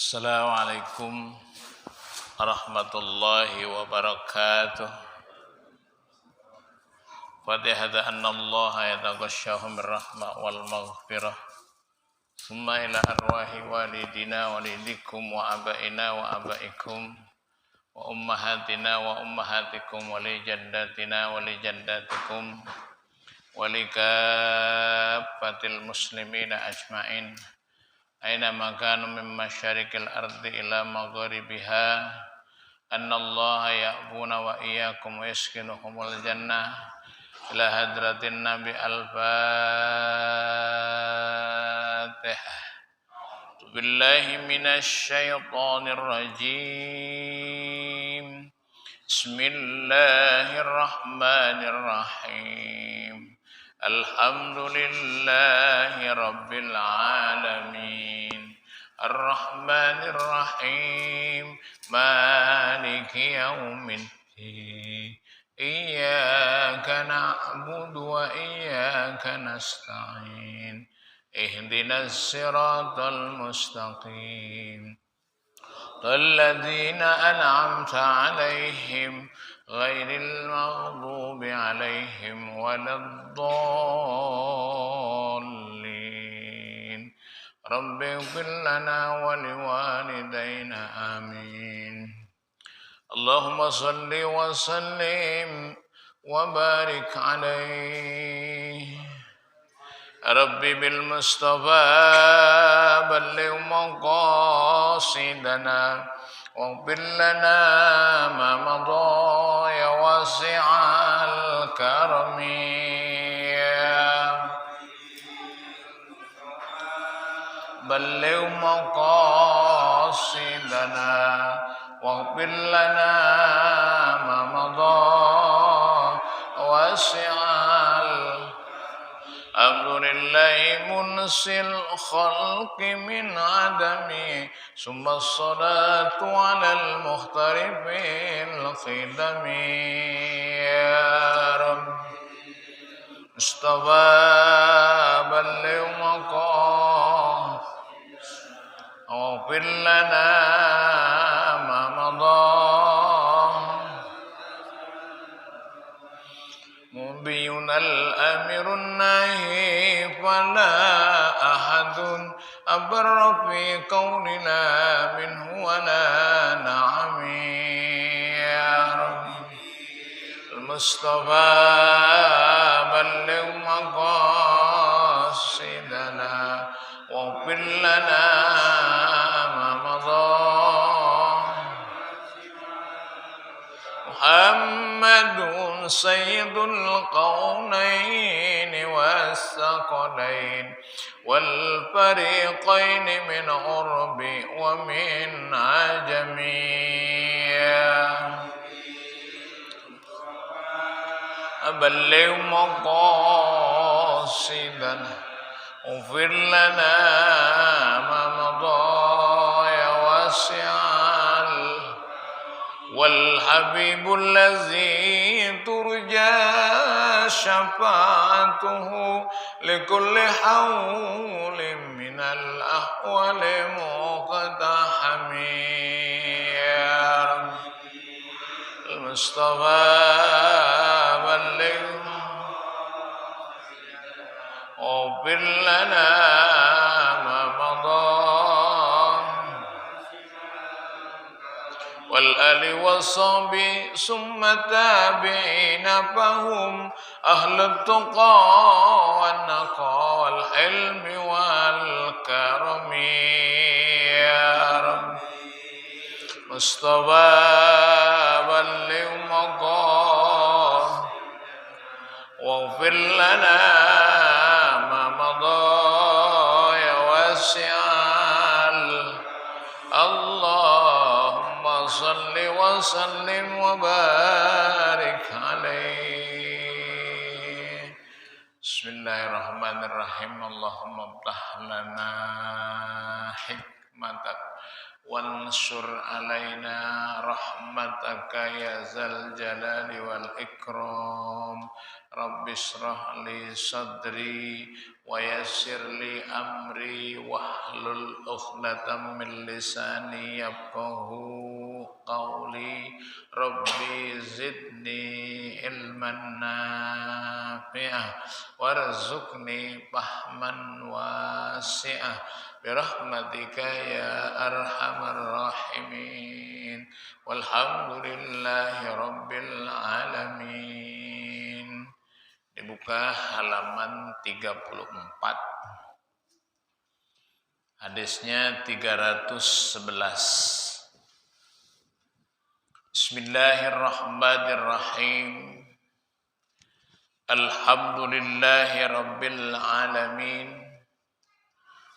Assalamualaikum warahmatullahi wabarakatuh. Fatihata anna Allah yataghasyahu birrahmah wal maghfirah. Summa ila arwahi walidina walidikum wa abaina wa abaikum wa ummahatina wa ummahatikum wa li jaddatina wa li jaddatikum wa li kaffatil muslimina ajmain. Aina makanu min masyarikil ardi ila magharibiha anna Allah ya'buna wa iyyakum wa yaskinuhumul jannah ila hadratin nabi al-fatihah. Billahi minasy syaithanir rajim. Bismillahirrahmanirrahim. Alhamdulillahi rabbil alamin. Ar-Rahmanir Rahim. Maliki yaumiddin. Iyyaka na'budu wa iyyaka nasta'in. Ihdinas siratal mustaqim. Alladzina an'amta 'alaihim ghairil maghdubi 'alaihim waladdallin. Rabbi ighfir lana wa liwalidayna amin. Allahumma salli wa sallim wa barik 'alaihi. Rabbi bil Mustafa balligh maqasidana waghfir lana ma madha ya wasi'al karami balligh maqasidana waghfir lana ma madha wasi'al Alhamdulillahi munsil khalqi min adami summa salatu alal mukhtarifil khidami ya Rabbi Mustafa balligh maqam waghfir lana ma madha mubiyun al-amirun nahi fala ahadun abarra fi qawlina minhu wala na'ami ya Rabbi al-Mustafa balligh maqasidana waghfir lana ma madha Muhammadun sayyidul qawnain was-saqalain wal fariqain min urbi wa min ajami balligh maqasidana waghfir lana ma madha ya wasi'al wal habibul ladzi turja syafa'atuhu likulli hawlin minal ahwali muqtahami ya Rabbi al-Mustafa balligh waghfir lana ma madha wal ali washabi summa tabi'ina fahum ahlut tuqa wan naqa wal hilmi wal karami ya Rabbi Mustafa balligh maqam waghfir lana ma madha ya wasi'al Allahumma salli wa sallim wa barik alaihi. Bismillahirrahmanirrahim. Allahumma iftah lana hikmatak wansur alaina rahmataka ya zal jalali wal ikram. Rabbi shrah li sadri wa yassir li amri wahlul 'uqdatam min lisani yafqahu qawli. Rabbi zidni ilman nafi'ah warzuqni fahman wasi'ah birahmatika ya arhamar rahimin. Walhamdulillahi rabbil alamin. Dibuka halaman 34. Hadisnya 311. Bismillahirrahmanirrahim. Alhamdulillahi rabbil alamin.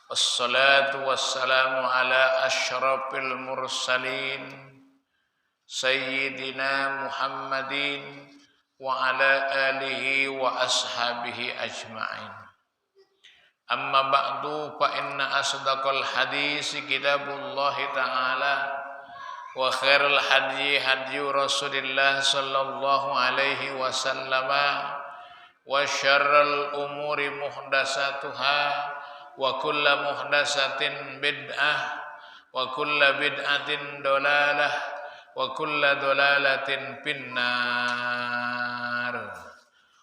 Wassalatu wassalamu ala asyrafil mursalin Sayyidina Muhammadin wa ala alihi wa ashabihi ajma'in. Amma ba'du, fa inna asdaqal hadisi kitabullahi ta'ala wa khairul hadyi hadyu Rasulillah sallallahu alaihi wasallam wa syarrul umuri muhdatsatuha wa kullu muhdatsatin bid'ah wa kullu bid'atin dalalah wa kullu dalalatin finnar.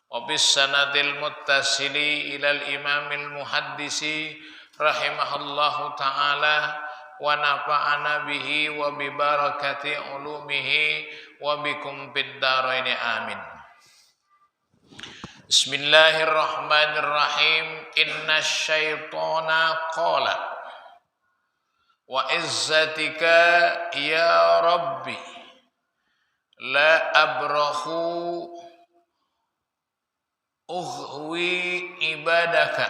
Wa bis sanadil muttasili ilal imamil muhaddisi rahimahullahu ta'ala wa nafa'ana bihi wa bi barakati ulumihi wa bikum fid dharain amin. Bismillahirrahmanirrahim. Inna syaitana qala wa izzatika ya rabbi la abrahu ughwi ibadaka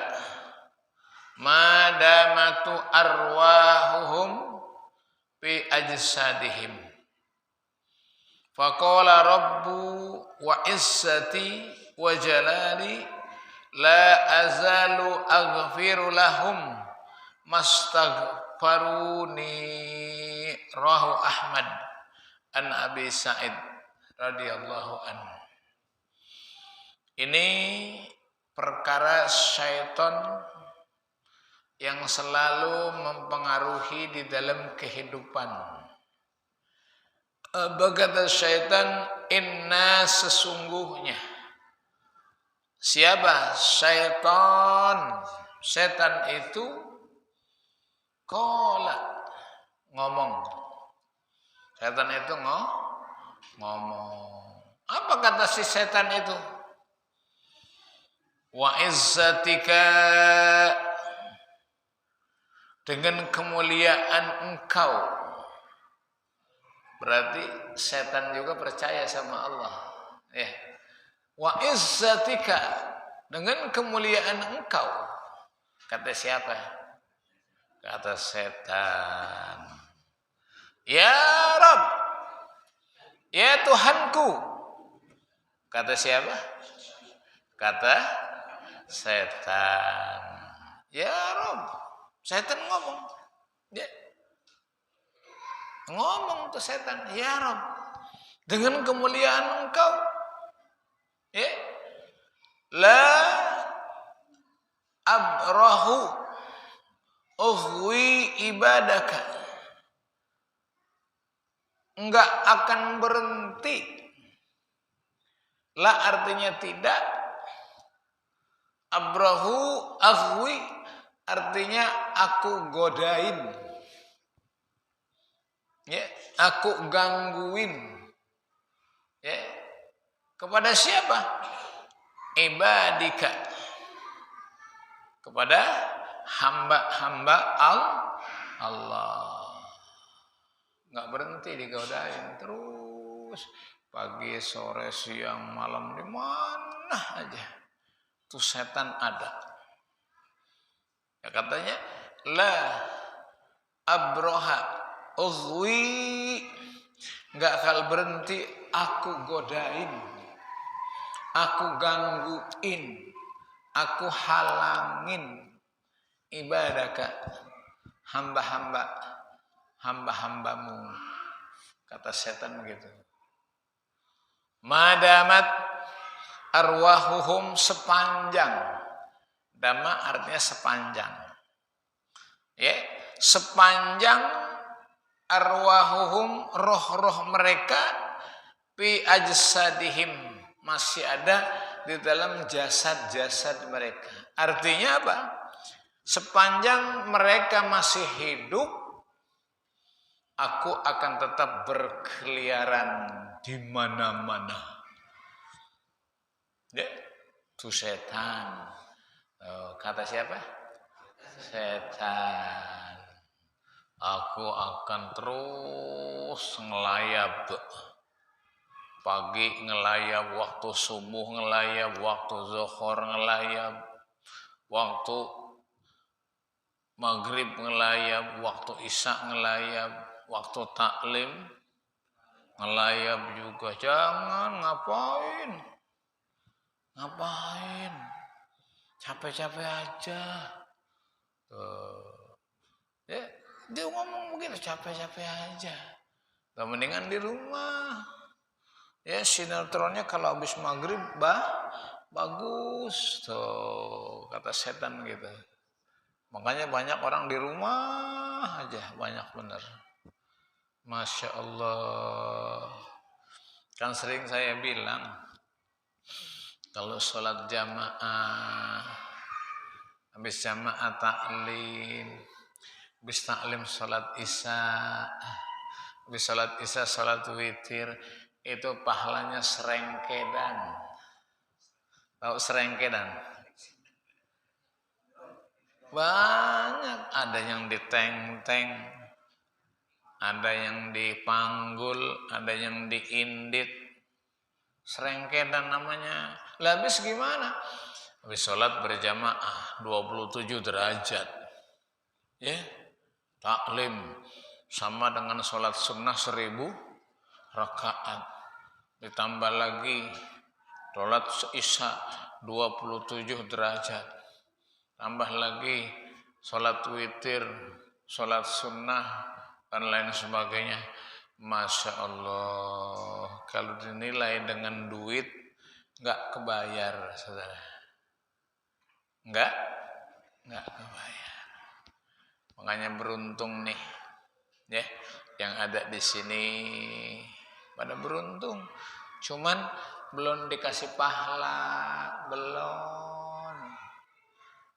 madamatu arwahuhum fi ajsadihim. Faqala rabbu wa izzati wa jalali la azalu aghfiru lahum mastaghfaruni. Rahu Ahmad an Abi Sa'id radhiyallahu anhu. Ini perkara syaitan yang selalu mempengaruhi di dalam kehidupan. Berkata syaitan, inna sesungguhnya. Siapa? Syaitan. Setan itu qala, ngomong. Setan itu ngomong. Apa kata si setan itu? Wa izzatika, dengan kemuliaan engkau. Berarti setan juga percaya sama Allah. Ya. Wa izzatika, dengan kemuliaan engkau. Kata siapa? Kata setan. Ya Rabb, ya Tuhanku. Kata siapa? Kata setan. Ya Rabb. Setan ngomong. Ya. Ngomong tuh setan. Ya Rabb, dengan kemuliaan engkau. Ya. La abrahu ughwi ibadaka. Enggak akan berhenti. La artinya tidak. Abrahu aghwi artinya aku godain. Ya, aku gangguin. Ya. Kepada siapa? Ibadika. Kepada hamba-hamba Allah. Enggak berhenti digodain terus. Pagi, sore, siang, malam, di mana aja tuh setan ada. Ya katanya la abroha ughwi, enggak akan berhenti aku godain, aku gangguin, aku halangin ibadaka, hamba-hambamu. Kata setan begitu. Madamat arwahuhum, sepanjang. Dama artinya sepanjang. Ya, sepanjang arwahuhum, roh-roh mereka fi ajsadihim, masih ada di dalam jasad-jasad mereka. Artinya apa? Sepanjang mereka masih hidup, aku akan tetap berkeliaran di mana-mana. Ya, itu setan. Kata siapa? Setan. Aku akan terus ngelayap. Pagi ngelayap, waktu subuh ngelayap, waktu zuhur ngelayap, waktu maghrib ngelayap, waktu isya ngelayap, waktu taklim ngelayap juga. Jangan ngapain, capek-capek aja. Ya, dia ngomong begitu, capek-capek aja. Gak mendingan di rumah. Ya, sinetronnya kalau habis maghrib bagus tuh, kata setan gitu. Makanya banyak orang di rumah aja, banyak bener. Masya Allah. Kan sering saya bilang, kalau sholat jamaah, habis jamaah taklim, habis taklim sholat isya, habis sholat isya sholat witir, itu pahalanya serengkedan. Tahu serengkedan? Banyak, ada yang diteng-teng, ada yang dipanggul, ada yang diindit. Serengkedan namanya. Lah habis gimana? Habis sholat berjamaah 27 derajat. Ya, taklim sama dengan sholat sunnah 1000 rakaat. Ditambah lagi sholat isya 27 derajat. Tambah lagi sholat witir, sholat sunnah, dan lain sebagainya. Masya Allah. Kalau dinilai dengan duit, nggak kebayar, saudara. Nggak kebayar. Makanya beruntung nih, ya, yang ada di sini pada beruntung. Cuman belum dikasih pahala, belum.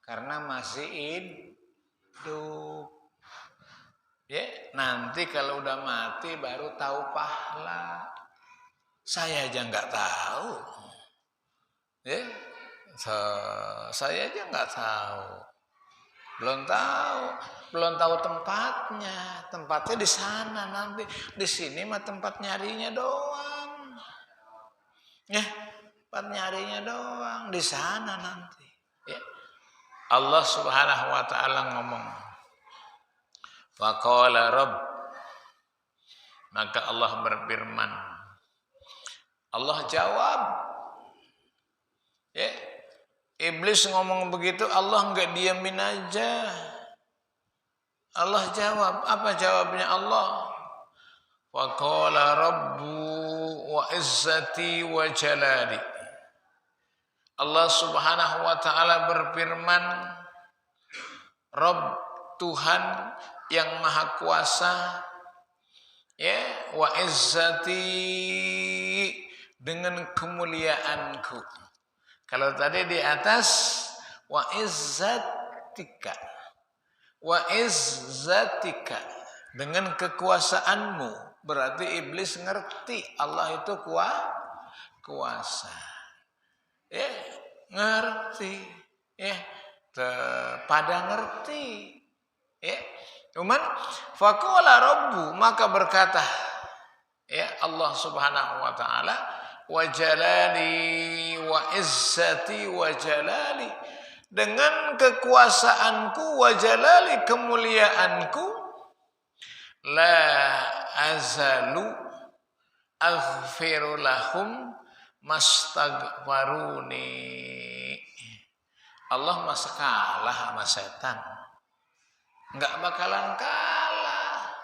Karena masih hidup. Ya, nanti kalau udah mati baru tahu pahala. Saya aja nggak tahu. Ya, saya aja nggak tahu. Belum tahu tempatnya. Tempatnya di sana nanti. Di sini mah tempat nyarinya doang. Ya, tempat nyarinya doang di sana nanti. Ya. Allah Subhanahu wa taala ngomong, wa qala rabb, maka Allah berfirman. Allah jawab. Ya. Iblis ngomong begitu, Allah enggak diamin aja. Allah jawab. Apa jawabnya Allah? Wa qala rabbu wa izzati wa jalali. Allah Subhanahu wa taala berfirman, Rabb, Tuhan yang Maha Kuasa, ya, wa izzati, dengan kemuliaanku. Kalau tadi di atas wa izzatika, wa izzatika, dengan kekuasaanmu, berarti iblis ngerti Allah itu kuasa. Ya, ngerti. Ya, pada ngerti. Ya, cuman faqala rabbu, maka berkata, ya, Allah Subhanahu wa taala, wa jalali wa izzati wa jalali, dengan kekuasaanku, wa jalali, kemuliaanku, la azalu aghfiru lahum mastaghfaruni. Allah masa kalah sama setan? Enggak bakalan kalah.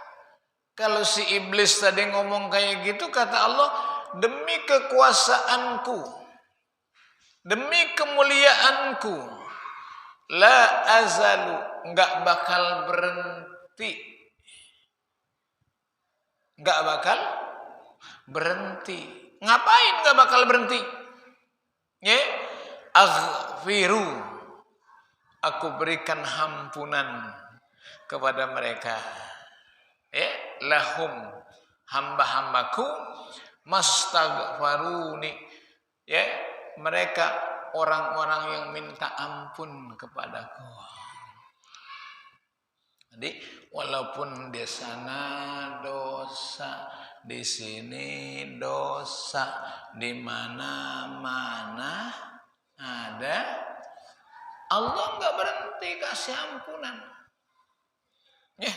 Kalau si iblis tadi ngomong kayak gitu, kata Allah, demi kekuasaanku, demi kemuliaanku, la azalu, nggak bakal berhenti, nggak bakal berhenti. Ngapain nggak bakal berhenti? Ya, aghfiru, aku berikan ampunan kepada mereka. Ya, lahum, hamba-hambaku, mastaghfaruni, ya, mereka orang-orang yang minta ampun kepadaku. Jadi walaupun di sana dosa, di sini dosa, di mana-mana ada, Allah nggak berhenti kasih ampunan. Ya.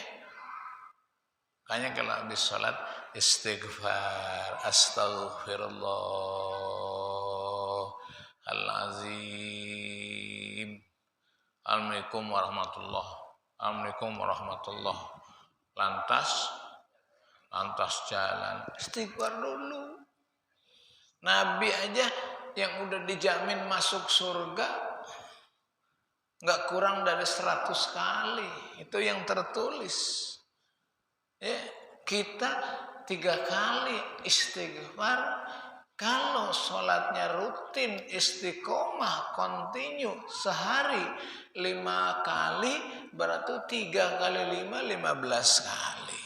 Makanya kalau habis sholat istighfar, astaghfirullahalazim, assalamualaikum warahmatullah, lantas jalan istighfar dulu. Nabi aja yang udah dijamin masuk surga nggak kurang dari 100 kali, itu yang tertulis. Ya, kita 3 kali istighfar. Kalau sholatnya rutin istiqomah kontinu sehari 5 kali, berarti 3 kali 5 15 kali.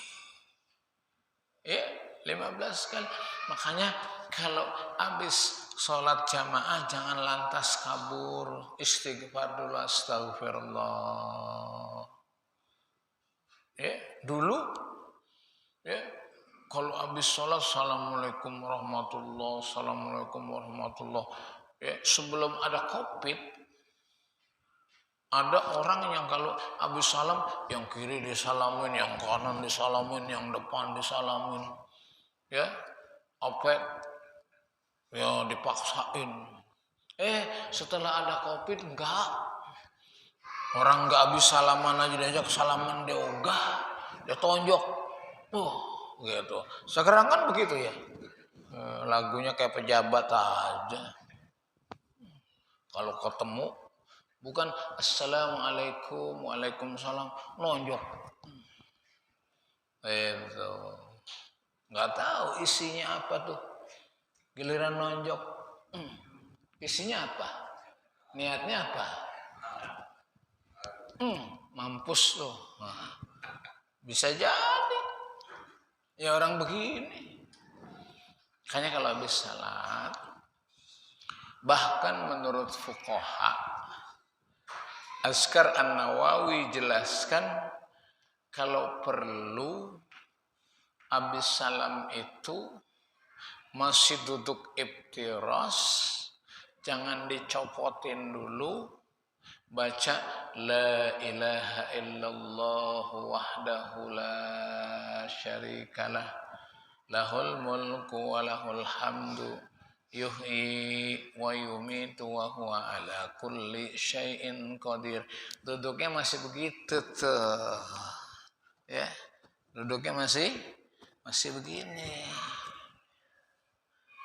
Ya, 15 kali. Makanya kalau habis sholat jamaah jangan lantas kabur, istighfar dulu, astagfirullah. Ya, dulu ya, kalau habis sholat assalamualaikum warahmatullah. Ya, sebelum ada COVID, ada orang yang kalau habis salam, yang kiri disalamin, yang kanan disalamin, yang depan disalamin, ya, apa? Ya dipaksain. Setelah ada COVID enggak, orang enggak habis salaman aja diajak salaman dia ogah, dia tonjok. Gitu. Sekarang kan begitu ya. Lagunya kayak pejabat aja. Kalau ketemu bukan assalamualaikum, waalaikumsalam, nonjok. Itu. Nggak tahu isinya apa tuh. Giliran nonjok. Isinya apa? Niatnya apa? Mampus loh. Nah, bisa jadi. Ya orang begini. Makanya kalau habis salat, bahkan menurut fuqaha, Azkar An-Nawawi jelaskan kalau perlu habis salam itu masih duduk iftiras, jangan dicopotin dulu, baca la ilaha illallah wahdahu la syarikalah lahul mulku wa lahul hamdu yuhyi wa yumitu wa huwa ala kulli syai'in qadir. Duduknya masih begitu tuh. Ya. Duduknya masih begini.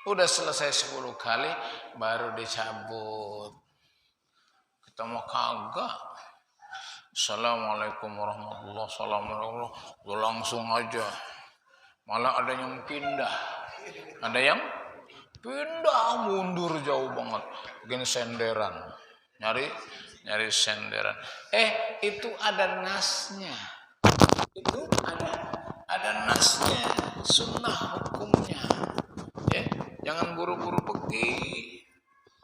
Udah selesai 10 kali baru dicabut. Kita mau kagak. Assalamualaikum warahmatullahi wabarakatuh. Langsung aja. Malah ada yang pindah. Ada yang pindah mundur jauh banget. Bikin senderan. Nyari senderan. Itu ada nasnya. Itu ada nasnya. Sunnah hukumnya. Ya, jangan buru-buru pergi.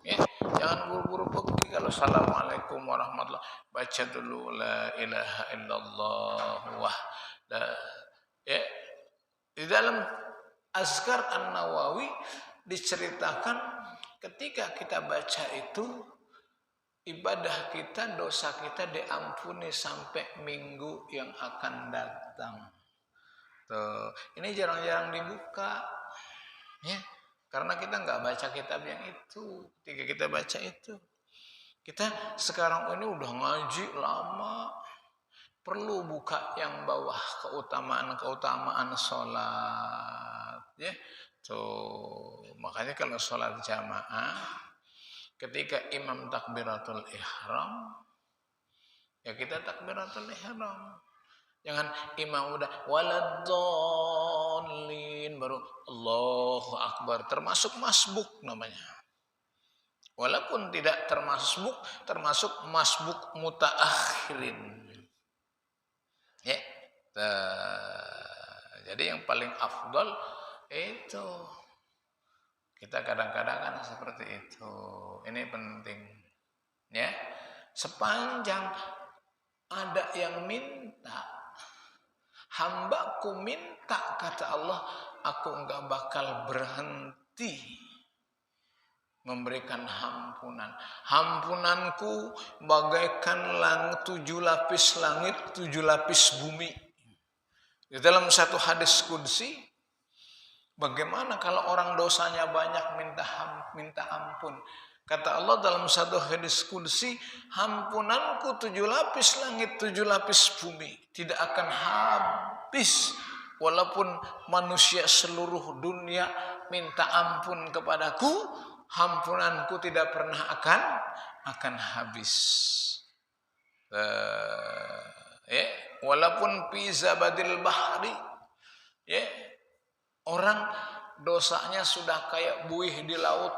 Ya, jangan buru-buru pergi. Kalau assalamualaikum warahmatullahi, baca dulu la ilaha illallah ya. Di dalam Azkar An-Nawawi diceritakan ketika kita baca itu ibadah kita, dosa kita diampuni sampai minggu yang akan datang. Tuh, ini jarang-jarang dibuka. Ya. Karena kita nggak baca kitab yang itu. Ketika kita baca itu, kita sekarang ini udah ngaji lama, perlu buka yang bawah, keutamaan sholat. Ya, tuh makanya kalau sholat jamaah, ketika imam takbiratul ihram, ya kita takbiratul ihram. Jangan imam udah waladdallin baru Allahu Akbar, termasuk masbuk namanya. Walaupun tidak termasuk masbuk mutaakhirin. Ya. Jadi yang paling afdal itu kita kadang-kadang kan seperti itu. Ini penting. Ya. Sepanjang ada yang minta, hambaku minta, kata Allah, aku enggak bakal berhenti memberikan ampunan. Ampunanku bagaikan 7 lapis langit, 7 lapis bumi. Di dalam satu hadis qudsi, bagaimana kalau orang dosanya banyak minta ampun? Kata Allah dalam satu hadis qudsi, ampunanku 7 lapis langit, 7 lapis bumi, tidak akan habis walaupun manusia seluruh dunia minta ampun kepadaku, ampunanku tidak pernah akan habis. Walaupun fi zabadil bahri, ya, orang dosanya sudah kayak buih di laut,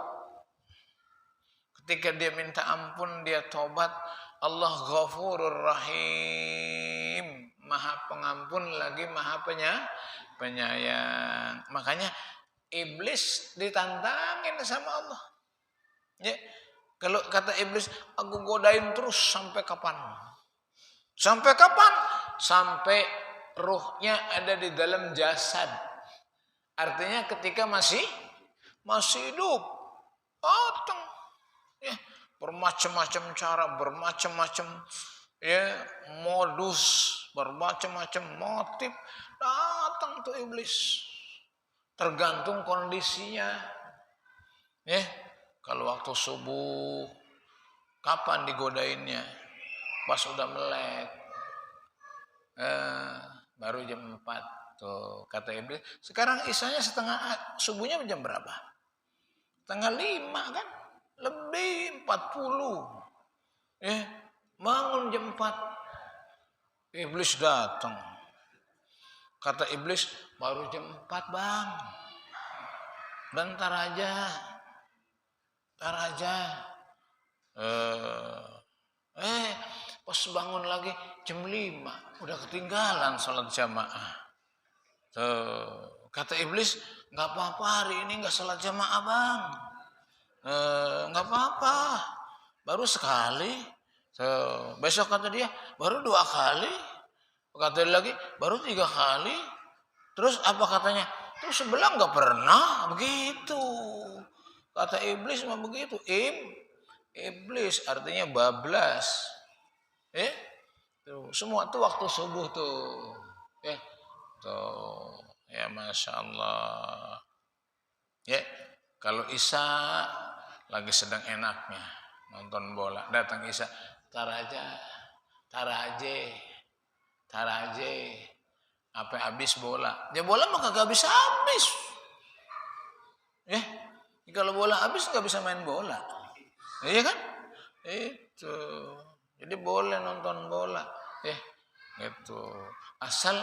ketika dia minta ampun, dia tobat, Allah Ghafurur Rahim, Maha Pengampun lagi Maha Penyayang. Makanya iblis ditantangin sama Allah. Ya, kalau kata iblis, aku godain terus sampai kapan? Sampai kapan? Sampai ruhnya ada di dalam jasad. Artinya ketika masih hidup, datang. Ya, bermacam-macam cara, bermacam-macam ya modus, bermacam-macam motif, datang tuh iblis. Tergantung kondisinya. Ya, kalau waktu subuh, kapan digodainnya? Pas udah melek, baru jam 4. Tuh kata iblis. Sekarang isanya subuhnya jam berapa? Setengah 5 kan? Lebih 40. Bangun jam 4. Iblis datang. Kata iblis, baru jam 4 bang. Bentar aja. Pas bangun lagi jam 5. Udah ketinggalan sholat jamaah. Kata iblis, gak apa-apa hari ini gak sholat jamaah bang. Gak apa-apa. Baru sekali. Besok kata dia, baru 2 kali. Kata dia lagi, baru 3 kali. Terus apa katanya? Terus sebelah gak pernah begitu. Kata iblis mah begitu. Iblis artinya bablas. Semua tuh waktu subuh tuh. Tuh. Ya Masya Allah. Ya, kalau Isya lagi sedang enaknya nonton bola, datang Isya, tar aja. Apa habis bola? Ya bola mah kagak habis. Ya, kalau bola habis nggak bisa main bola. Iya kan? Itu. Jadi boleh nonton bola. Gitu. Asal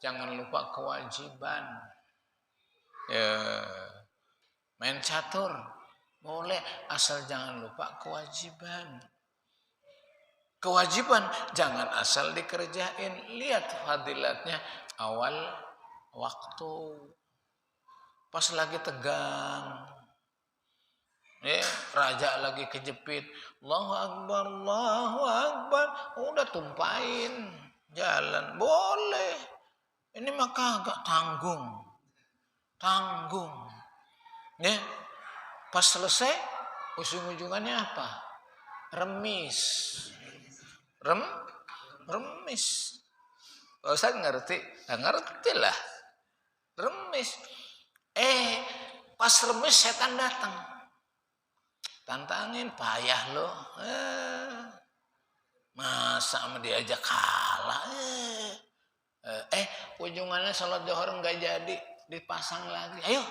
jangan lupa kewajiban. Main catur boleh, asal jangan lupa kewajiban. Kewajiban jangan asal dikerjain. Lihat fadilatnya awal waktu. Pas lagi tegang. Raja lagi kejepit. Allahu Akbar, Allahu Akbar. Udah tumpahin jalan. Boleh. Ini mah kagak tanggung. Pas selesai, ujung-ujungannya apa? Remis. Remis. Ustaz ngerti? Ngerti lah. Remis. Pas remis setan datang. Tantangin, payah lo. Masa sama dia aja kalah. Ujungannya sholat zuhur nggak jadi, dipasang lagi. Ayo,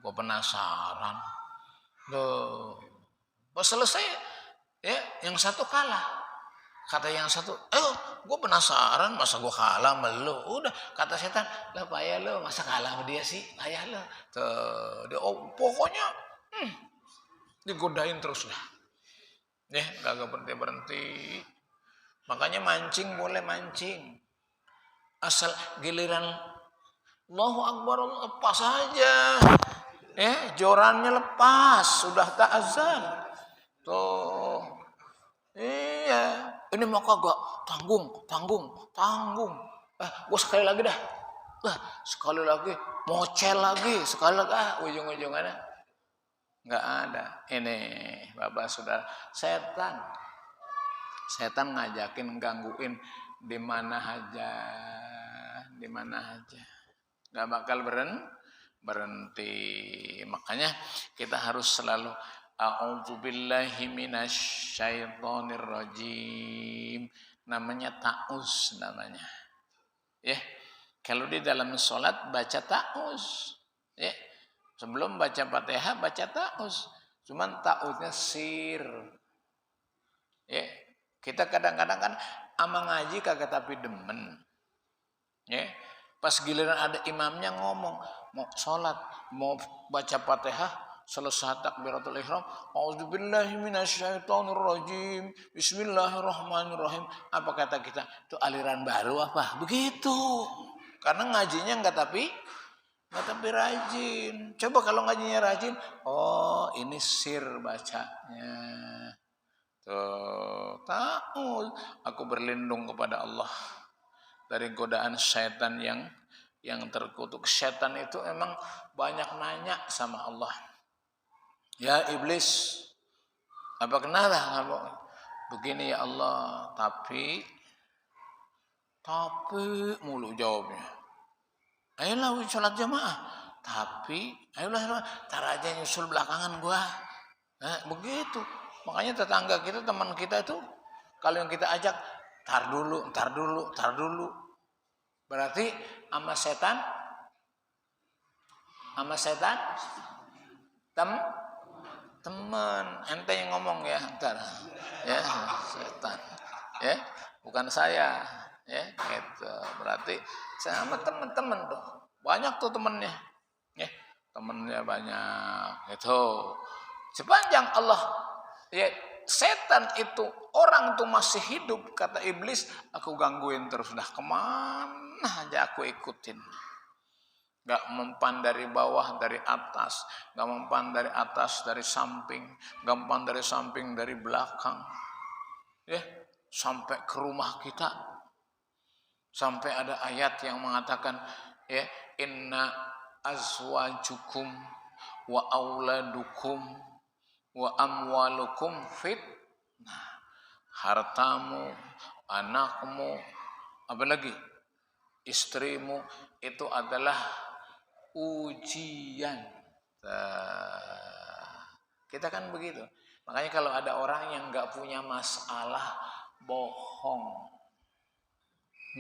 gue penasaran. Tuh, pas selesai ya yang satu kalah. Kata yang satu, gue penasaran masa gue kalah sama lu. Udah, kata setan, lah payah lu, masa kalah sama dia sih, payah lu. Tuh, dia, pokoknya digodain terus lah. Kagak berhenti. Makanya mancing boleh mancing. Asal giliran Allahu Akbar lepas aja. Jorannya lepas, sudah tak azan. Tuh. Iya, ini mau kagak tanggung. Gue sekali lagi dah. Sekali lagi, mocel lagi, sekali lagi. Ujung-ujungannya nggak ada. Ini Bapak Saudara, setan ngajakin, gangguin di mana aja, nggak bakal berhenti. Makanya kita harus selalu a'udzubillahi minasyaitonir rajim. Namanya ta'uz namanya. Kalau di dalam sholat baca ta'uz. Sebelum baca Fatihah baca ta'uz. Cuman ta'uznya sir. Kita kadang-kadang kan ama ngaji kagak tapi demen. Pas giliran ada imamnya ngomong, mau sholat, mau baca Fatihah, selesai takbiratul ihram, auzubillahi minasyaitonirrajim, bismillahirrahmanirrahim. Apa kata kita? Itu aliran baru apa? Begitu. Karena ngajinya nggak tapi rajin. Coba kalau ngajinya rajin, ini sir bacanya. Tuh, tahu. Aku berlindung kepada Allah dari godaan syaitan yang terkutuk. Syaitan itu emang banyak nanya sama Allah. Ya iblis, apa kenapa kamu begini ya Allah? Tapi mulu jawabnya. Ayolah sholat jamaah. Tapi ayolah tar aja nyusul belakangan gua. Begitu. Makanya tetangga kita, teman kita itu kalau yang kita ajak tar dulu. Berarti sama setan teman. Ente yang ngomong ya, ntar. Setan. Bukan saya. Gitu. Berarti sama teman-teman tuh. Banyak tuh temennya. Temennya banyak. Itu. Sepanjang Allah setan itu, orang tuh masih hidup, kata iblis, aku gangguin terus. Dah kemana aja aku ikutin. Gak mempan dari bawah, dari atas. Gak mempan dari atas, dari samping. Gak mempan dari samping, dari belakang. Sampai ke rumah kita. Sampai ada ayat yang mengatakan, inna azwajukum wa auladukum wa amwalukum fitnah. Hartamu, anakmu, apalagi istrimu itu adalah ujian. Kita kan begitu. Makanya kalau ada orang yang nggak punya masalah, bohong.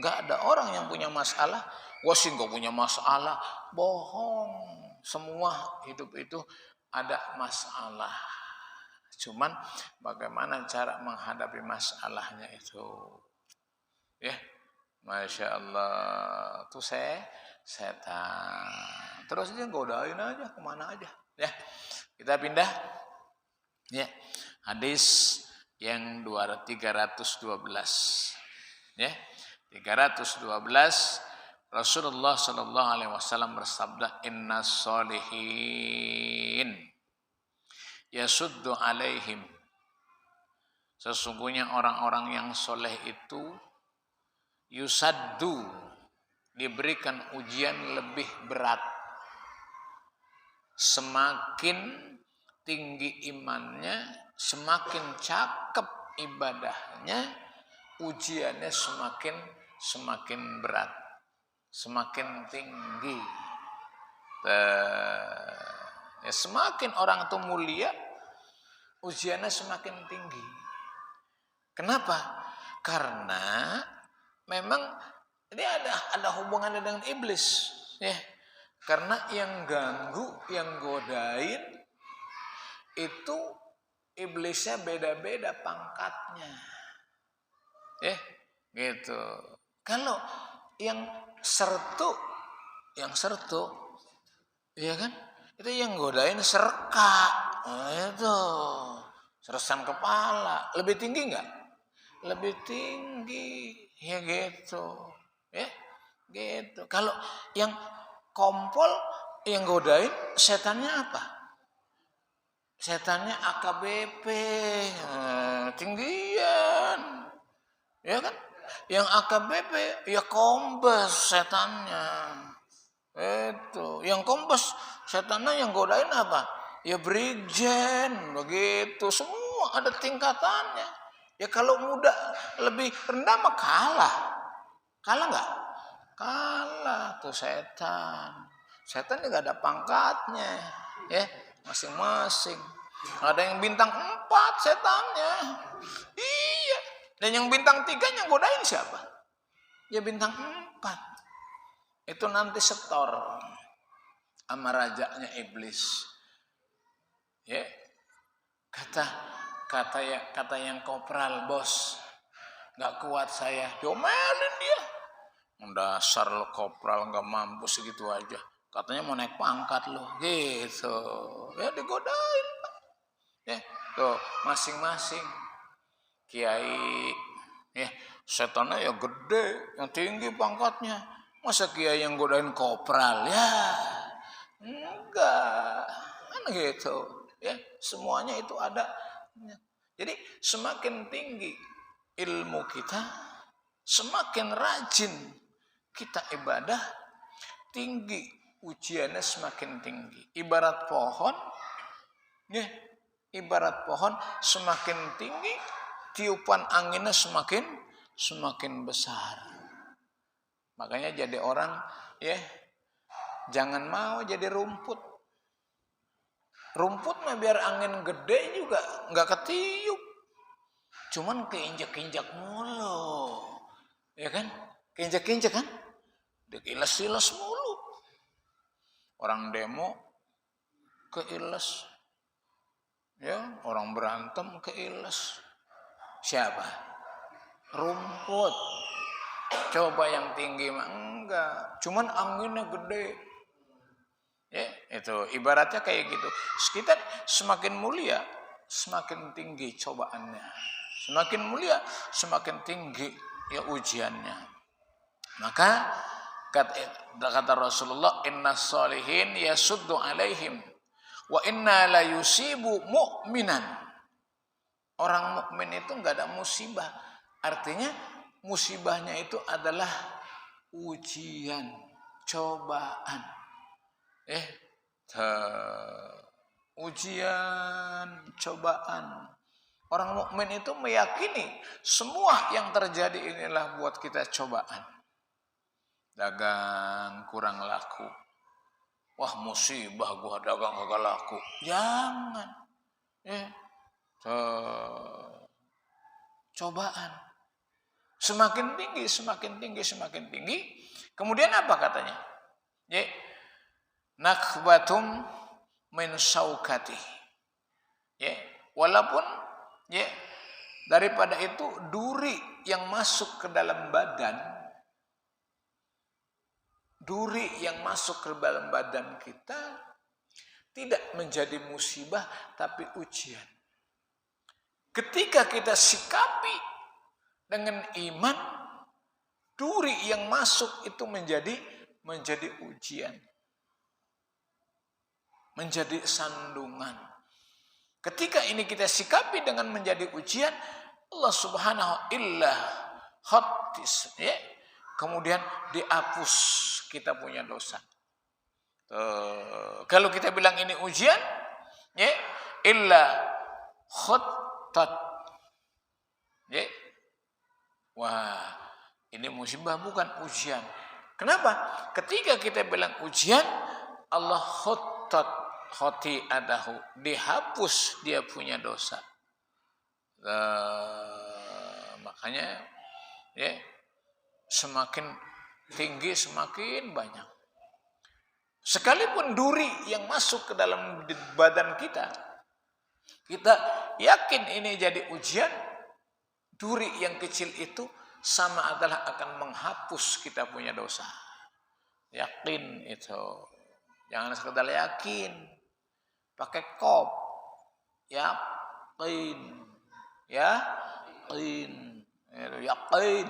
Nggak ada orang yang punya masalah, gua sih nggak punya masalah, bohong. Semua hidup itu ada masalah. Cuman bagaimana cara menghadapi masalahnya itu. Masya Allah. Tuh setan. Terus aja godain aja kemana aja. Kita pindah. Hadis yang 312. 312. Rasulullah sallallahu alaihi wasallam bersabda, innas solihin yasuddu alaihim. Sesungguhnya orang-orang yang soleh itu yusaddu, diberikan ujian lebih berat. Semakin tinggi imannya, semakin cakep ibadahnya, ujiannya semakin berat, semakin tinggi. Semakin orang itu mulia, ujiannya semakin tinggi. Kenapa? Karena memang ini ada hubungannya dengan iblis, ya. Karena yang ganggu, yang godain itu iblisnya beda-beda pangkatnya. Gitu. Kalau yang sertu, ya kan? Itu yang godain serka. Nah, itu seresan kepala. Lebih tinggi enggak? Lebih tinggi. Ya gitu. Ya, gitu. Kalau yang kompol, yang godain setannya apa? Setannya AKBP, tinggian. Ya kan? Yang AKBP ya kombes setannya. Itu. Yang kombes setannya yang godain apa? Ya brigjen, begitu. Semua ada tingkatannya. Ya kalau muda lebih rendah mah kalah. Kalah enggak? Kalah tuh setan. Setan juga ada pangkatnya, ya, masing-masing. Ada yang bintang 4 setannya. Iya. Dan yang bintang 3 yang godain siapa? Ya bintang 4. Itu nanti setor sama rajanya iblis. Ya. Kata yang kopral, bos, nggak kuat saya, diomelin dia. Dasar lo kopral nggak mampu segitu aja. Katanya mau naik pangkat lo, gitu. Ya digodain. Ya, tuh masing-masing kiai, ya setannya ya gede, yang tinggi pangkatnya. Masa kiai yang godain kopral, ya enggak, kan gitu. Ya semuanya itu ada. Jadi semakin tinggi ilmu kita, semakin rajin kita ibadah, tinggi ujiannya semakin tinggi. Ibarat pohon, ya, ibarat pohon semakin tinggi, tiupan anginnya semakin besar. Makanya jadi orang, ya, jangan mau jadi rumput. Rumput mah biar angin gede juga nggak ketiup. Cuman keinjak-injak mulu. Ya kan? Keinjak-injak kan? Dikilas-kilas mulu. Orang demo keilas. Ya, orang berantem keilas. Siapa? Rumput. Coba yang tinggi mah enggak. Cuman anginnya gede. Ya, itu ibaratnya kayak gitu. Kita semakin mulia, semakin tinggi cobaannya. Semakin mulia, semakin tinggi ya ujiannya. Maka kata Rasulullah, innas solihin yasuddu alaihim wa inna la yusibu mu'minan. Orang mukmin itu enggak ada musibah. Artinya musibahnya itu adalah ujian, cobaan. Ujian, cobaan. Orang mukmin itu meyakini semua yang terjadi inilah buat kita cobaan. Dagang kurang laku. Wah, musibah gua dagang kagak laku. Jangan. Cobaan. Semakin tinggi. Kemudian apa katanya? Nakbatum min saukati. Ya, walaupun ya daripada itu duri yang masuk ke dalam badan, kita tidak menjadi musibah tapi ujian. Ketika kita sikapi dengan iman, duri yang masuk itu menjadi ujian. Menjadi sandungan. Ketika ini kita sikapi dengan menjadi ujian, Allah Subhanahu illa khattis, ya. Kemudian dihapus kita punya dosa. Kalau kita bilang ini ujian, ya, illa khattat. Ya. Wah, ini musibah bukan ujian. Kenapa? Ketika kita bilang ujian, Allah khattat dihapus dia punya dosa. Makanya ya semakin tinggi semakin banyak. Sekalipun duri yang masuk ke dalam badan kita yakin ini jadi ujian, duri yang kecil itu sama adalah akan menghapus kita punya dosa. Yakin itu. Jangan sekedar yakin. Pakai kop. Yakin. Yakin. Yakin.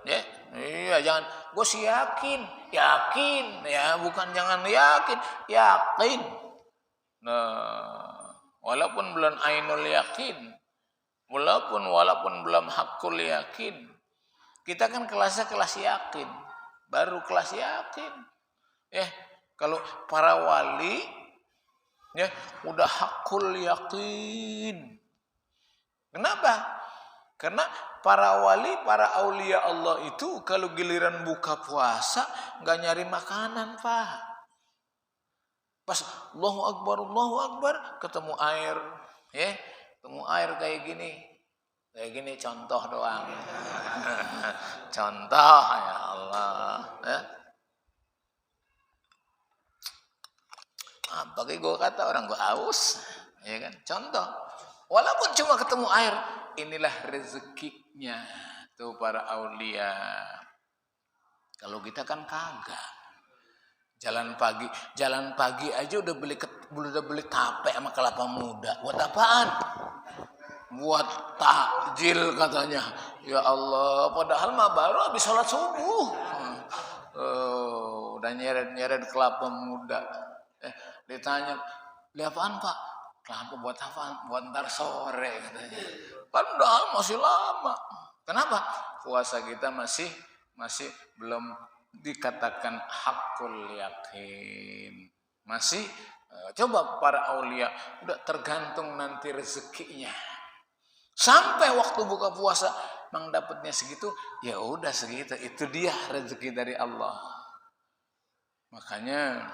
Ya, iya, jangan gue sih yakin, ya bukan jangan yakin, yakin. Nah, walaupun belum ainul yakin, walaupun belum hakul yakin, kita kan kelasnya kelas yakin, baru kelas yakin. Kalau para wali, ya udah hakul yakin. Kenapa? Karena para wali, para aulia Allah itu kalau giliran buka puasa nggak nyari makanan, Pak. Pas Allahu Akbar, ketemu air, ketemu air kayak gini contoh doang. Contoh ya Allah. Apa kayak gue kata orang gue haus, ya kan? Contoh. Walaupun cuma ketemu air, inilah rezekinya tuh para aulia. Kalau kita kan kagak. Jalan pagi aja udah beli tape sama kelapa muda. Buat apaan? Buat takjil katanya. Ya Allah, padahal mah baru habis sholat subuh. Udah nyeret kelapa muda. Ditanya, "Beli apaan, Pak?" "Kelapa buat apaan?" "Buat ntar sore," katanya. Padahal masih lama. Kenapa? Puasa kita masih belum dikatakan hakul yakin. Masih coba para aulia udah tergantung nanti rezekinya. Sampai waktu buka puasa mang dapatnya segitu, ya udah segitu. Itu dia rezeki dari Allah. Makanya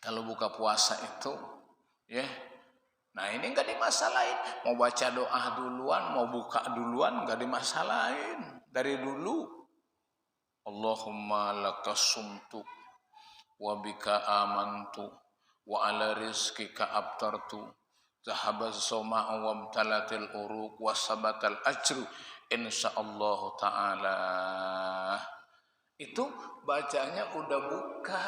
kalau buka puasa itu nah ini nggak dimasalahin. Mau baca doa duluan, mau buka duluan, nggak dimasalahin. Dari dulu, Allahumma lakasumtu, wa bika amantu, wa ala rizkika abtartu, zahabaz soma'u wa mtalatil uruq, wa sabatal ajru, insyaallah ta'ala. Itu bacanya udah buka.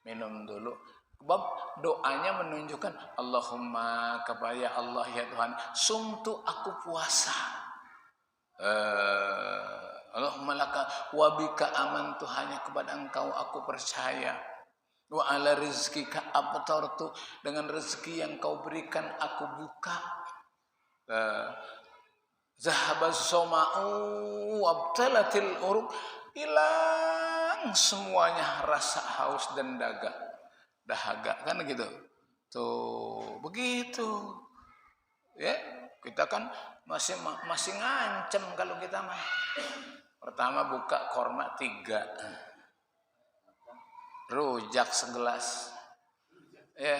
Minum dulu. Sebab doanya menunjukkan Allahumma kepada Allah ya Tuhan, sumtu aku puasa. Allahumma laka wa bika amantu, hanya kepada Engkau aku percaya. Wa ala rizkika abtartu, dengan rezeki yang Kau berikan aku buka. Zahabaz soma'u wabtalatil uruq, hilang semuanya rasa haus dan dahaga kan gitu. Tuh begitu. Ya, kita kan masih ngancem kalau kita mah. Pertama buka korma 3. Rujak segelas. Ya,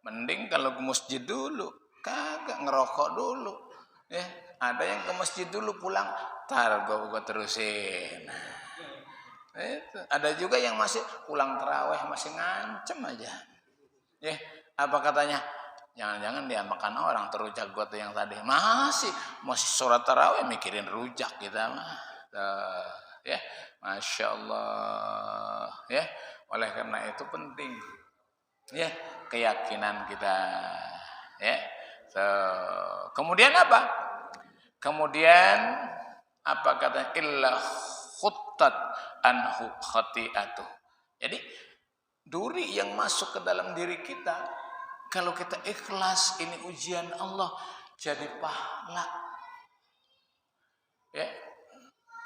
mending kalau ke masjid dulu, kagak ngerokok dulu. Ya, ada yang ke masjid dulu pulang, tar gua terusin. Itu. Ada juga yang masih pulang tarawih masih ngancem aja. Ya, apa katanya? Jangan-jangan dia makan orang terujak gua tuh yang tadi. Masih sholat tarawih mikirin rujak kita mah. Ya, Masya Allah. Ya, oleh karena itu penting. Ya, keyakinan kita. Ya. Kemudian apa? Kemudian apa katanya? Illa khuttat anhu khati'atuh. Jadi duri yang masuk ke dalam diri kita, kalau kita ikhlas, ini ujian Allah, jadi pahala. Ya,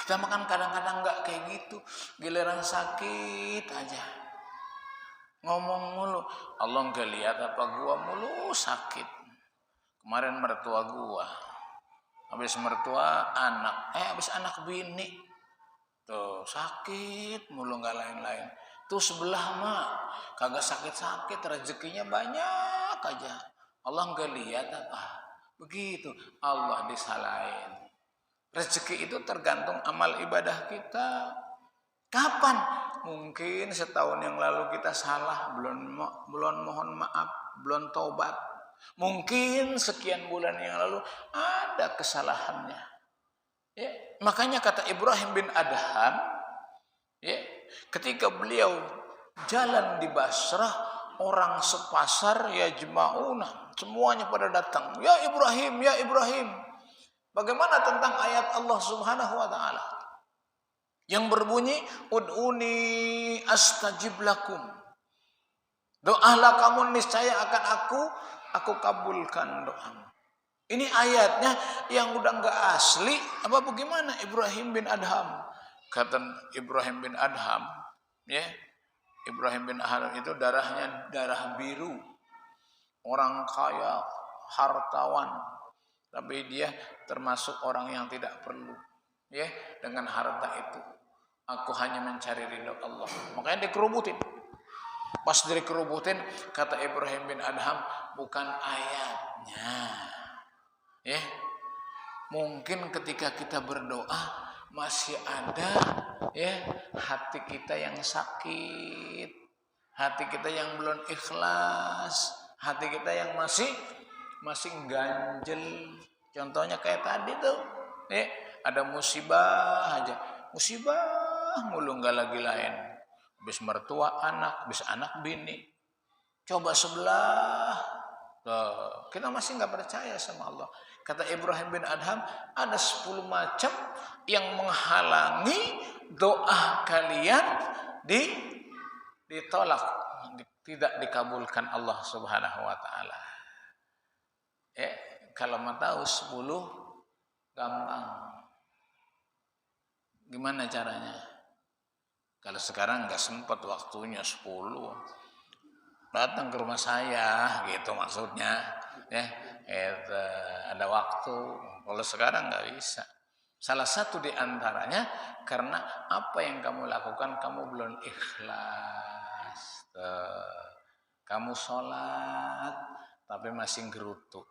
kita makan kadang-kadang nggak kayak gitu, giliran sakit aja ngomong mulu, Allah nggak lihat apa gua mulu sakit. Kemarin mertua gua, habis mertua anak, habis anak bini, tuh sakit mulu nggak lain-lain. Tuh sebelah mah kagak sakit-sakit, rezekinya banyak aja. Allah nggak lihat apa? Begitu, Allah disalahin. Rezeki itu tergantung amal ibadah kita. Kapan? Mungkin setahun yang lalu kita salah, belum mohon maaf, belum taubat. Mungkin sekian bulan yang lalu ada kesalahannya. Ya, makanya kata Ibrahim bin Adham, ya, ketika beliau jalan di Basrah, orang sepasar ya jemauna, semuanya pada datang. Ya Ibrahim, ya Ibrahim. Bagaimana tentang ayat Allah Subhanahu wa taala yang berbunyi ud'uni astajib lakum. Doalah kamu niscaya akan aku kabulkan doamu. Ini ayatnya yang udah enggak asli apa bagaimana Ibrahim bin Adham? Kata Ibrahim bin Adham, ya. Ibrahim bin Adham itu darahnya darah biru. Orang kaya, hartawan. Tapi dia termasuk orang yang tidak perlu, ya, dengan harta itu. Aku hanya mencari ridho Allah. Makanya dikerubutin. Pas dikerubutin, kata Ibrahim bin Adham, bukan ayatnya. Ya, mungkin ketika kita berdoa masih ada, ya, hati kita yang sakit, hati kita yang belum ikhlas, hati kita yang masih ganjel. Contohnya kayak tadi tuh, ya, ada musibah aja, musibah mulu nggak lagi lain. Habis mertua anak, habis anak bini. Coba sebelah, kita masih nggak percaya sama Allah. Kata Ibrahim bin Adham, ada 10 macam yang menghalangi doa kalian ditolak, tidak dikabulkan Allah Subhanahu wa taala. Kalau mau tahu 10 gampang. Gimana caranya? Kalau sekarang nggak sempat waktunya 10, datang ke rumah saya, gitu maksudnya, ya. Ada waktu. Kalau sekarang nggak bisa. Salah satu di antaranya karena apa yang kamu lakukan kamu belum ikhlas. Kamu sholat tapi masih gerutu.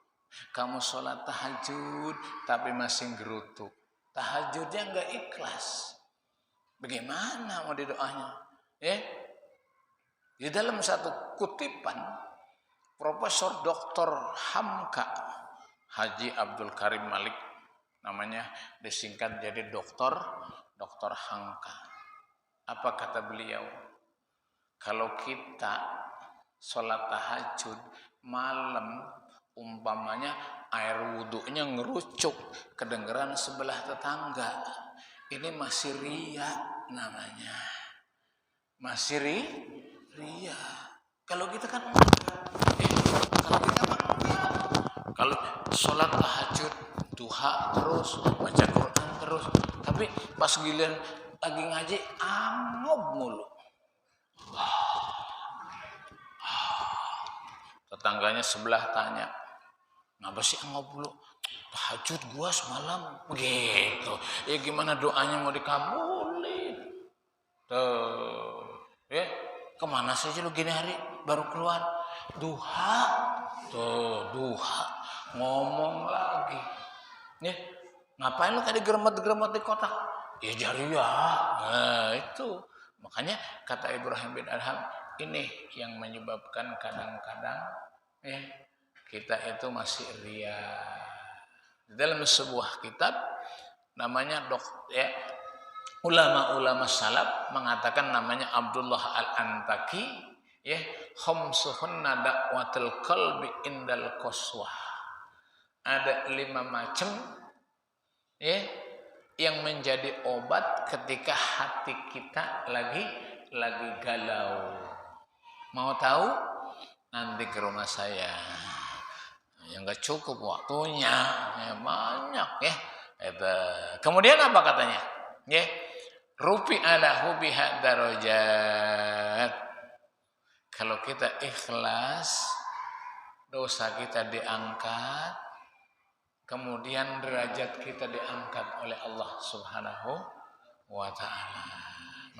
Kamu sholat tahajud tapi masih gerutu. Tahajudnya nggak ikhlas. Bagaimana mau didoanya? Ya? Di dalam satu kutipan Profesor Dr. Hamka Haji Abdul Karim Malik, namanya disingkat jadi Dr. Hamka. Apa kata beliau? Kalau kita sholat tahajud malam, umpamanya air wudhunya ngerucuk kedengeran sebelah tetangga, ini masih riya namanya, masih riya. Kalau kita kan kalau sholat tahajud, duha terus, baca Quran terus, tapi pas giliran lagi ngaji angob mulu. Tetangganya sebelah tanya, kenapa sih angob mulu? Tahajud gua semalam begitu. Ya gimana doanya mau dikabulin? Tuh, ya kemana saja lu gini hari baru keluar duha? Tuh duha ngomong lagi. Nih ngapain lu tadi geremet di kotak? Ya jariah. Nah itu makanya kata Ibrahim bin Adham, ini yang menyebabkan kadang-kadang kita itu masih riya. Dalam sebuah kitab namanya ulama-ulama salaf mengatakan, namanya Abdullah Al-Antaki, ya, khamsuhunna da'watul qalbi indal qaswah. Ada 5 macam, ya, yang menjadi obat ketika hati kita lagi galau. Mau tahu? Nanti ke rumah saya. Yang gak cukup waktunya, ya, banyak ya. Kemudian apa katanya? Ya, rufi ala hubiha darajat. Kalau kita ikhlas, dosa kita diangkat, kemudian derajat kita diangkat oleh Allah Subhanahu wa ta'ala.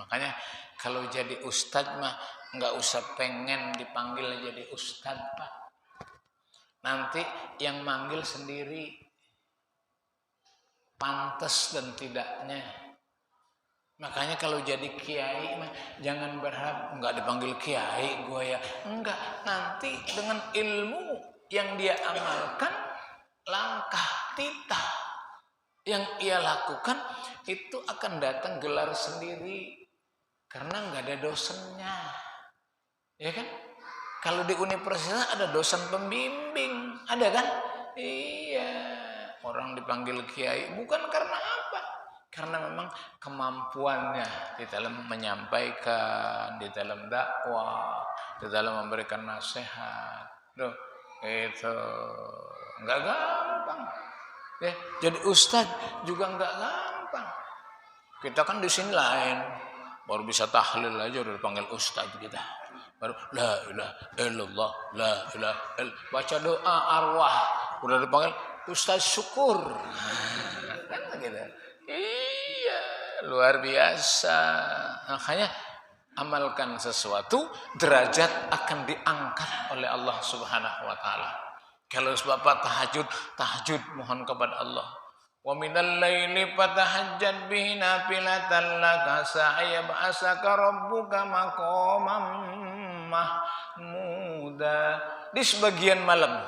Makanya kalau jadi ustadz mah nggak usah pengen dipanggil jadi ustadz, Pak. Nanti yang manggil sendiri. pantas dan tidaknya. Makanya kalau jadi kiai jangan berharap nggak dipanggil kiai gue ya. Enggak, nanti dengan ilmu yang dia amalkan, langkah titah yang ia lakukan itu akan datang gelar sendiri karena nggak ada dosennya, ya kan? Kalau di universitas ada dosen pembimbing, ada kan? Iya, orang dipanggil kiai bukan karena apa? Karena memang kemampuannya di dalam menyampaikan, di dalam dakwah, di dalam memberikan nasihat. Duh, itu nggak gampang. Ya, jadi ustadz juga nggak gampang. Kita kan di sini lain, baru bisa tahlil aja udah dipanggil ustadz kita. Baru la ilaha illallah, la ilaha illallah, baca doa arwah udah dipanggil ustadz syukur. Kan gitu. Iya, luar biasa. Makanya amalkan sesuatu, derajat akan diangkat oleh Allah Subhanahu wa taala. Kalau Bapak tahajud mohon kepada Allah. Wa minal laili fatahajjad bihi nafilatan laka sa'yab'asaka rabbuka maqaman mahmuda. Di sebagian malam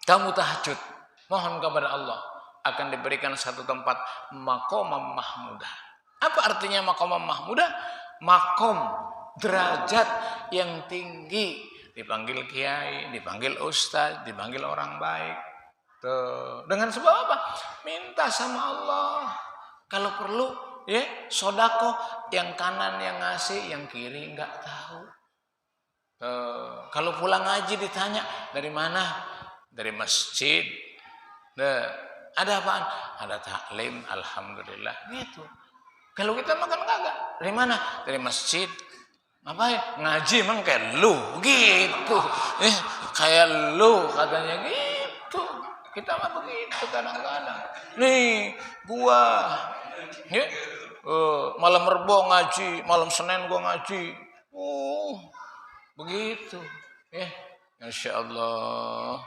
kamu tahajud, mohon kepada Allah akan diberikan satu tempat maqaman mahmuda. Apa artinya maqaman mahmuda? Maqam, derajat yang tinggi. Dipanggil kiai, dipanggil ustaz, dipanggil orang baik. Tuh. Dengan sebab apa? Minta sama Allah. Kalau perlu, ya sodako, yang kanan yang ngasih, yang kiri nggak tahu. Tuh. Kalau pulang ngaji ditanya dari mana? Dari masjid. Tuh. Ada apaan? Ada taklim, alhamdulillah. Gitu. Kalau kita makan kagak, dari mana? Dari masjid. Ngapain? Ngaji emang kayak lu gitu. Kayak lu katanya gitu. Kita mah begitu kadang-kadang. Nih, gua ya, malam Rebo ngaji, malam Senin gua ngaji. Begitu. Ya, Masya Allah.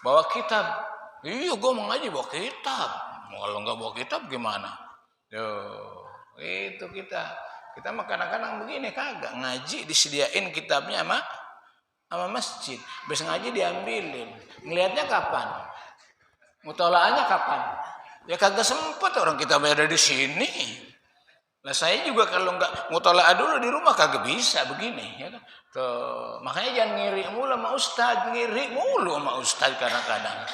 Bawa kitab. Iya, gua mau ngaji bawa kitab. Kalau nggak bawa kitab gimana? Yo, itu kita. Kita mah kadang-kadang begini kagak ngaji disediain kitabnya sama masjid. Habis ngaji diambilin. Ngelihatnya kapan? Mutolaannya kapan? Ya kagak sempet orang kita ada di sini. Nah saya juga kalau nggak mutolaah dulu di rumah kagak bisa begini, ya kan? Tuh, makanya jangan ngiri mulu sama ustad, ngiri mulu sama ustad kadang-kadang.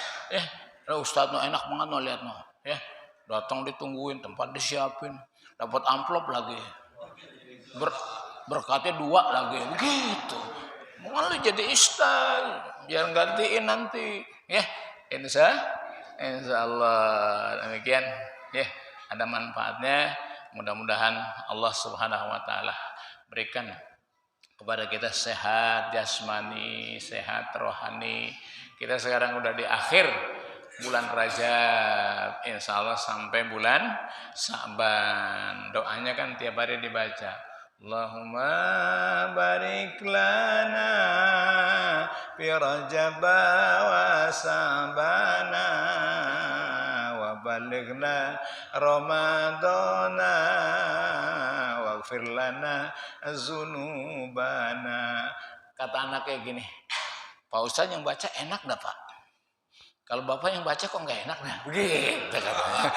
Ustad no enak banget no lihat no, ya. Datang ditungguin, tempat disiapin, dapat amplop lagi. Berkatnya 2 lagi begitu. Mau lu jadi ustaz biar gantiin nanti ya. Insya Allah demikian ya, ada manfaatnya. Mudah-mudahan Allah Subhanahu wa taala berikan kepada kita sehat jasmani, sehat rohani. Kita sekarang udah di akhir bulan Rajab, insya Allah sampai bulan Sa'ban. Doanya kan tiap hari dibaca. Allahumma barik lana fi Rajab wa Sa'bana wa balighna Ramadana waghfir lana dzunubana. Kata anak kayak gini, Pak Ustadz yang baca enak dah Pak. Kalau Bapak yang baca kok nggak enak dah. Begitu katanya.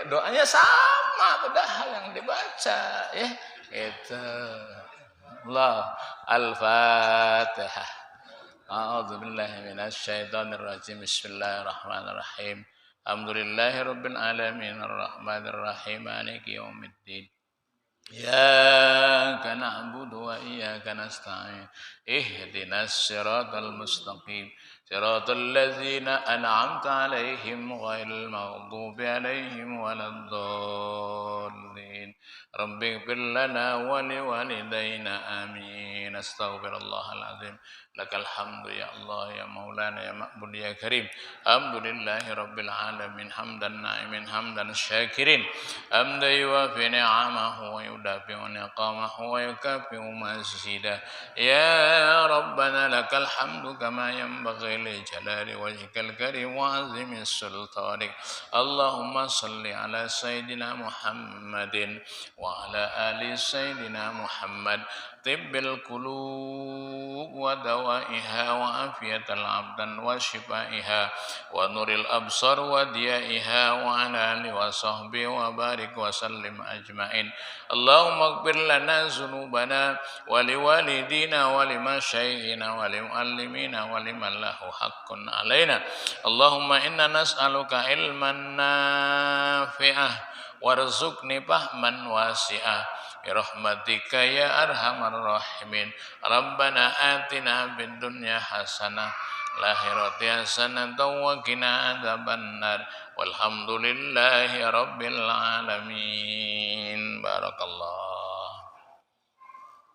Doanya sama padahal yang dibaca ya. Itu Allah Al-Fatihah. A'udzu billahi minasy syaithanir rajim. Bismillahirrahmanirrahim. Alhamdulillahirabbil alamin arrahmanir rahim maliki yaumiddin. Iyyaka na'budu wa iyyaka nasta'in. Ihdinas siratal mustaqim. Siratal ladzina an'amta 'alaihim ghairil maghdubi 'alaihim waladdallin. Rabbighfir lana wa liwalidayna amin. Astaghfirullahal azim. Lakal hamdu ya Allah ya Maulana ya Ma'bud ya Karim. Alhamdulillahi Rabbil Alamin. Hamdan na'imin hamdan syakirin. Hamdan yuwafi ni'amahu wa yudafi'u niqamahu wa yukafi'u mazida. Ya Rabbana lakal hamdu kama yanbaghi li jalali wajhikal karim wa azimi sultanik. Allahumma salli ala Sayyidina Muhammadin wa ala ali Sayyidina Muhammad. Tibbil qulub wa dawaiha wa afiyatal abdan wa shifaiha wa nuril absar wa diyaiha wa ala alihi wa sahbihi wa barik wa sallim ajmain. Allahumma ighfir lana dzunubana wa liwalidina wa limasyayikhina wa limuallimina wa liman lahu haqqun alaina. Allahumma inna nas'aluka ilman nafi'ah warzuqni fahman wasi'ah birahmatika ya arhamar rahimin. Rabbana atina fid dunya hasanah lahirati hasanah wa qina adzabannar walhamdulillahi rabbil alamin. Barakallah.